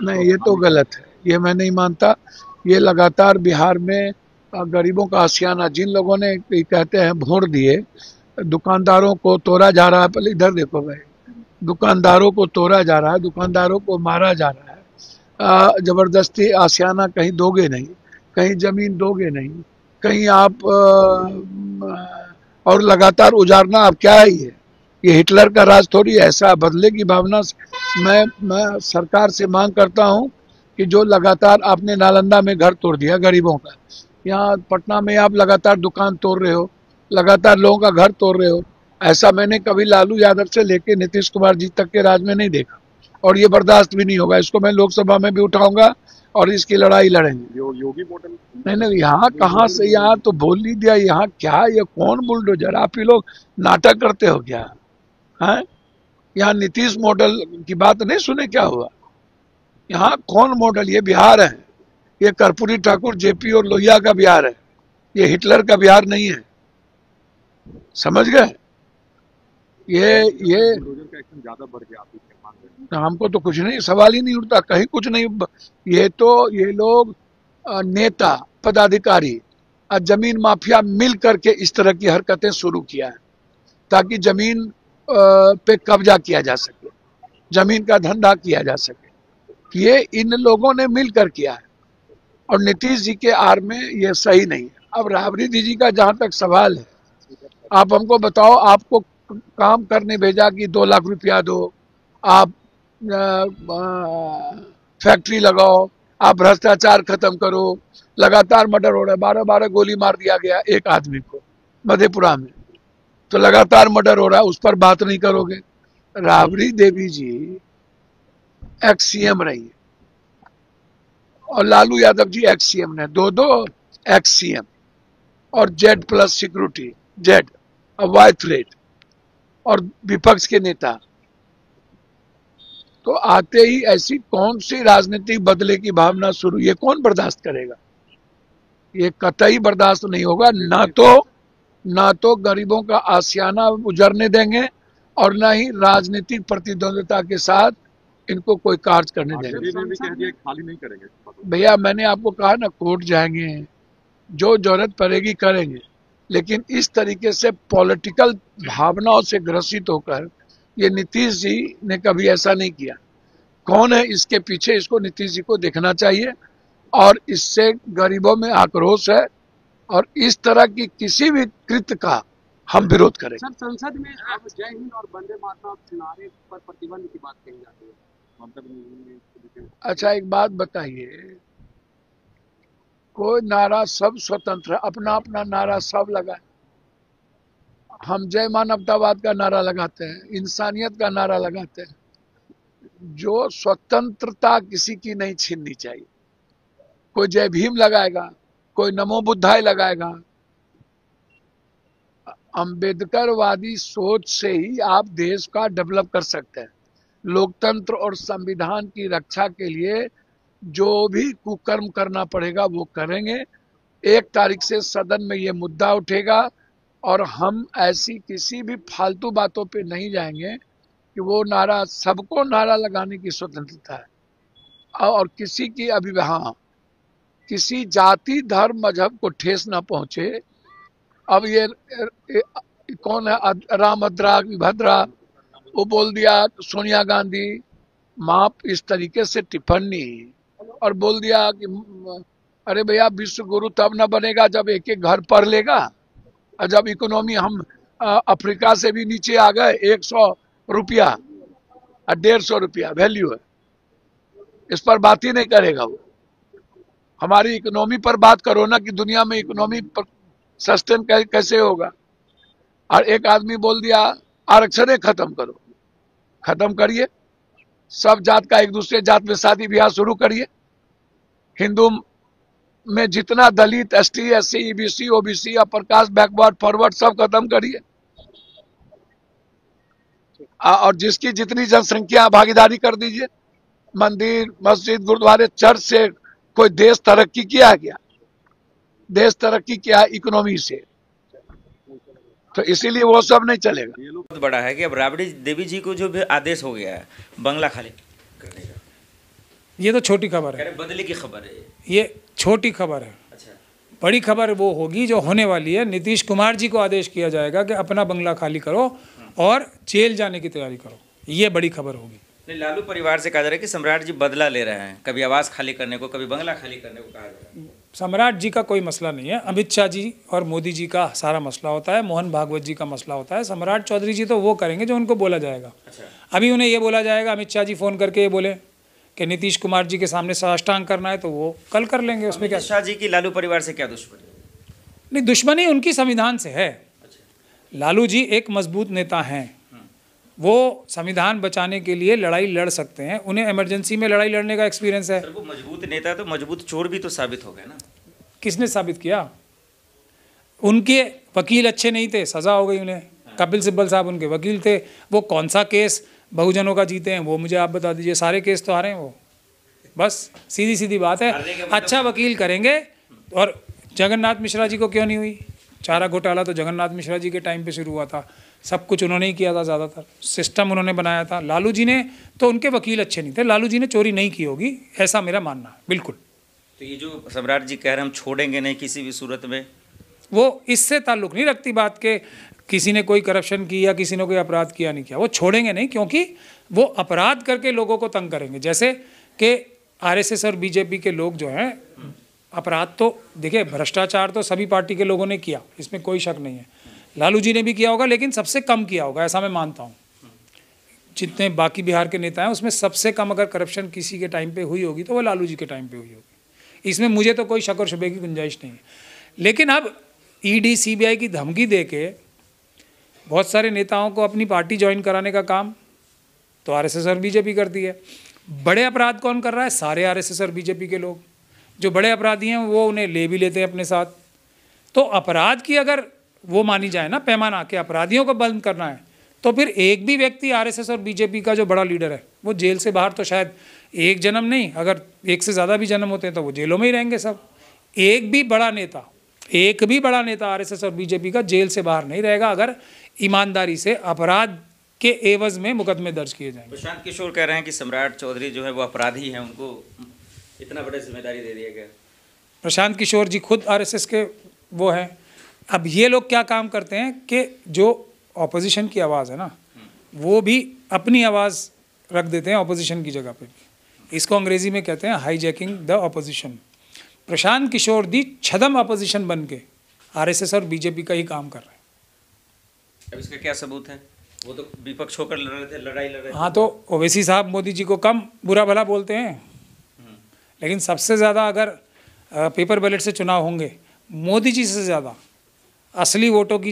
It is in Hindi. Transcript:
नहीं, ये तो गलत है, ये मैं नहीं मानता। ये लगातार बिहार में गरीबों का आशियाना, जिन लोगों ने कहते हैं वोट दिए, दुकानदारों को तोड़ा जा रहा है। पहले इधर देखो भाई, दुकानदारों को तोड़ा जा रहा है, दुकानदारों को मारा जा रहा है। जबरदस्ती आशियाना कहीं दोगे नहीं, कहीं जमीन दोगे नहीं, कहीं आप और लगातार उजारना। अब क्या है ये हिटलर का राज थोड़ी है। ऐसा बदले की भावना से मैं सरकार से मांग करता हूं कि जो लगातार आपने नालंदा में घर तोड़ दिया गरीबों का, यहाँ पटना में आप लगातार दुकान तोड़ रहे हो, लगातार लोगों का घर तोड़ रहे हो। ऐसा मैंने कभी लालू यादव से लेके नीतीश कुमार जी तक के राज में नहीं देखा, और ये बर्दाश्त भी नहीं होगा। इसको मैं लोकसभा में भी उठाऊंगा और इसकी लड़ाई लड़ेंगे। योगी मॉडल नहीं, यहाँ कहाँ से, यहाँ तो बोल ही दिया। यहाँ क्या, ये कौन बुलडोजर? आप ही लोग नाटक करते हो क्या? है, यहाँ नीतीश मॉडल की बात नहीं सुने क्या हुआ? यहाँ कौन मॉडल? ये बिहार है, ये कर्पूरी ठाकुर, जेपी और लोहिया का बिहार है, ये हिटलर का बिहार नहीं है। समझ गए? ये का एक्शन ज्यादा बढ़ गया, हमको तो कुछ नहीं, सवाल ही नहीं उठता, कहीं कुछ नहीं। ये तो ये लोग नेता, पदाधिकारी, जमीन माफिया मिल करके इस तरह की हरकतें शुरू किया है, ताकि जमीन पे कब्जा किया जा सके, जमीन का धंधा किया जा सके। ये इन लोगों ने मिलकर किया है, और नीतीश जी के आड़ में ये सही नहीं है। अब राबड़ी जी का जहां तक सवाल है, आप हमको बताओ, आपको काम करने भेजा कि 2 लाख रुपया दो, आप फैक्ट्री लगाओ, आप भ्रष्टाचार खत्म करो। लगातार मर्डर हो रहा है, 12-12 गोली मार दिया गया एक आदमी को मधेपुरा में, तो लगातार मर्डर हो रहा है, उस पर बात नहीं करोगे? राबड़ी देवी जी एक्स सीएम रही है, और लालू यादव जी एक्स सीएम ने, दो एक्स सीएम, और Z plus security, Z Y threat, और विपक्ष के नेता। तो आते ही ऐसी कौन सी राजनीतिक बदले की भावना शुरू, ये कौन बर्दाश्त करेगा? ये कतई बर्दाश्त नहीं होगा। ना तो गरीबों का आशियाना उजरने देंगे, और ना ही राजनीतिक प्रतिद्वंदिता के साथ इनको कोई कार्य करने देंगे। खाली नहीं करेंगे भैया, मैंने आपको कहा ना, कोर्ट जाएंगे, जो जरूरत पड़ेगी करेंगे, लेकिन इस तरीके से पॉलिटिकल भावनाओं से ग्रसित होकर, ये नीतीश जी ने कभी ऐसा नहीं किया। कौन है इसके पीछे, इसको नीतीश जी को देखना चाहिए, और इससे गरीबों में आक्रोश है, और इस तरह की किसी भी कृत्य का हम विरोध करें। सर, संसद में अब जय हिंद और वंदे मातरम नारे पर प्रतिबंध की बात कही जाती है। अच्छा, एक बात बताइए, कोई नारा, सब स्वतंत्र है, अपना अपना नारा सब लगाए। हम जय मानवतावाद का नारा लगाते हैं, इंसानियत का नारा लगाते हैं। जो स्वतंत्रता किसी की नहीं छीननी चाहिए। कोई जय भीम लगाएगा, कोई नमो बुद्धाय लगाएगा। अंबेडकरवादी सोच से ही आप देश का डेवलप कर सकते हैं। लोकतंत्र और संविधान की रक्षा के लिए जो भी कुकर्म करना पड़ेगा वो करेंगे। 1 तारीख से सदन में ये मुद्दा उठेगा, और हम ऐसी किसी भी फालतू बातों पे नहीं जाएंगे कि वो नारा, सबको नारा लगाने की स्वतंत्रता है, और किसी की हाँ, किसी जाति, धर्म, मजहब को ठेस ना पहुंचे। अब ये कौन है, रामभद्रा भद्रा, वो बोल दिया सोनिया गांधी, माप इस तरीके से टिप्पणी, और बोल दिया कि अरे भैया, विश्व गुरु तब ना बनेगा जब एक एक घर पढ़ लेगा। और जब इकोनॉमी हम अफ्रीका से भी नीचे आ गए, 100 रुपया और 150 रुपया वैल्यू है, इस पर बात ही नहीं करेगा वो। हमारी इकोनॉमी पर बात करो ना, कि दुनिया में इकोनॉमी पर सस्टेन कैसे होगा। और एक आदमी बोल दिया आरक्षण खत्म करो, खत्म करिए, सब जात का एक दूसरे जात में शादी ब्याह शुरू करिए। हिंदू में जितना Dalit, ST, SC, EBC, OBC, upper caste, backward, forward, सब खत्म करिए, और जिसकी जितनी जनसंख्या भागीदारी कर दीजिए। मंदिर, मस्जिद, गुरुद्वारे, चर्च से कोई देश तरक्की किया क्या? देश तरक्की किया इकोनॉमी से, तो इसीलिए वो सब नहीं चलेगा। ये बहुत बड़ा है कि अब राबड़ी देवी जी को जो भी आदेश हो गया है बंगला खाली करने का, ये तो छोटी खबर है, बदले की खबर है ये छोटी खबर है। अच्छा, बड़ी खबर वो होगी जो होने वाली है। नीतीश कुमार जी को आदेश किया जाएगा कि अपना बंगला खाली करो और जेल जाने की तैयारी करो, ये बड़ी खबर होगी। लालू परिवार से कहा जा रहा है कि सम्राट जी बदला ले रहे हैं, कभी आवास खाली करने को, कभी बंगला खाली करने को कहा जा रहा है। सम्राट जी का कोई मसला नहीं है, अमित शाह जी और मोदी जी का सारा मसला होता है, मोहन भागवत जी का मसला होता है। सम्राट चौधरी जी तो वो करेंगे जो उनको बोला जाएगा। अच्छा, अभी उन्हें ये बोला जाएगा, अमित शाह जी फ़ोन करके ये बोले कि नीतीश कुमार जी के सामने साष्टांग करना है तो वो कल कर लेंगे, उसमें क्या। शाह जी की लालू परिवार से क्या दुश्मनी? नहीं, दुश्मनी उनकी संविधान से है। लालू जी एक मजबूत नेता हैं, वो संविधान बचाने के लिए लड़ाई लड़ सकते हैं, उन्हें इमरजेंसी में लड़ाई लड़ने का एक्सपीरियंस है। सर, वो मजबूत नेता है तो मजबूत चोर भी तो साबित हो गए ना। किसने साबित किया? उनके वकील अच्छे नहीं थे, सज़ा हो गई उन्हें। कपिल सिब्बल साहब उनके वकील थे, वो कौन सा केस बहुजनों का जीते हैं वो मुझे आप बता दीजिए। सारे केस तो हारे हैं वो, बस सीधी सीधी बात है। अच्छा वकील करेंगे। और जगन्नाथ मिश्रा जी को क्यों नहीं हुई? चारा घोटाला तो जगन्नाथ मिश्रा जी के टाइम पे शुरू हुआ था, सब कुछ उन्होंने ही किया था, ज़्यादातर सिस्टम उन्होंने बनाया था। लालू जी ने तो, उनके वकील अच्छे नहीं थे, लालू जी ने चोरी नहीं की होगी, ऐसा मेरा मानना है बिल्कुल। तो ये जो सम्राट जी कह रहे हैं हम छोड़ेंगे नहीं किसी भी सूरत में, वो इससे ताल्लुक़ नहीं रखती बात के किसी ने कोई करप्शन किया, किसी ने कोई अपराध किया नहीं किया, वो छोड़ेंगे नहीं, क्योंकि वो अपराध करके लोगों को तंग करेंगे। जैसे कि आरएसएस और बीजेपी के लोग जो हैं, अपराध तो देखिए, भ्रष्टाचार तो सभी पार्टी के लोगों ने किया, इसमें कोई शक नहीं है। लालू जी ने भी किया होगा, लेकिन सबसे कम किया होगा, ऐसा मैं मानता हूँ। जितने बाकी बिहार के नेता हैं उसमें सबसे कम अगर करप्शन किसी के टाइम पे हुई होगी तो वो लालू जी के टाइम पे हुई होगी, इसमें मुझे तो कोई शक और शुबे की गुंजाइश नहीं है। लेकिन अब ईडी सीबीआई की धमकी दे के बहुत सारे नेताओं को अपनी पार्टी ज्वाइन कराने का काम तो आरएसएस और बीजेपी करती है। बड़े अपराध कौन कर रहा है? सारे आरएसएस और बीजेपी के लोग। जो बड़े अपराधी हैं वो उन्हें ले भी लेते हैं अपने साथ। तो अपराध की अगर वो मानी जाए ना पैमाना कि अपराधियों को बंद करना है, तो फिर एक भी व्यक्ति आरएसएस और बीजेपी का जो बड़ा लीडर है वो जेल से बाहर तो शायद एक जन्म नहीं, अगर एक से ज़्यादा भी जन्म होते हैं तो वो जेलों में ही रहेंगे सब। एक भी बड़ा नेता आरएसएस और बीजेपी का जेल से बाहर नहीं रहेगा अगर ईमानदारी से अपराध के एवज में मुकदमे दर्ज किए जाएंगे। प्रशांत किशोर कह रहे हैं कि सम्राट चौधरी जो है वो अपराधी हैं, उनको इतना बड़ा जिम्मेदारी दे दिया गया। प्रशांत किशोर जी खुद आरएसएस के वो हैं। अब ये लोग क्या काम करते हैं कि जो ऑपोजिशन की आवाज़ है ना, वो भी अपनी आवाज़ रख देते हैं ऑपोजिशन की जगह पे भी। इसको अंग्रेज़ी में कहते हैं hijacking the opposition. Prashant Kishor the छदम ऑपोजिशन बन के आरएसएस और बीजेपी का ही काम कर रहे हैं। अब इसका क्या सबूत है? वो तो विपक्ष होकर लड़ रहे थे, लड़ाई लड़ रहे थे। हाँ, तो ओवैसी साहब मोदी जी को कम बुरा भला बोलते हैं, लेकिन सबसे ज़्यादा अगर पेपर बैलेट से चुनाव होंगे, मोदी जी से ज़्यादा असली वोटों की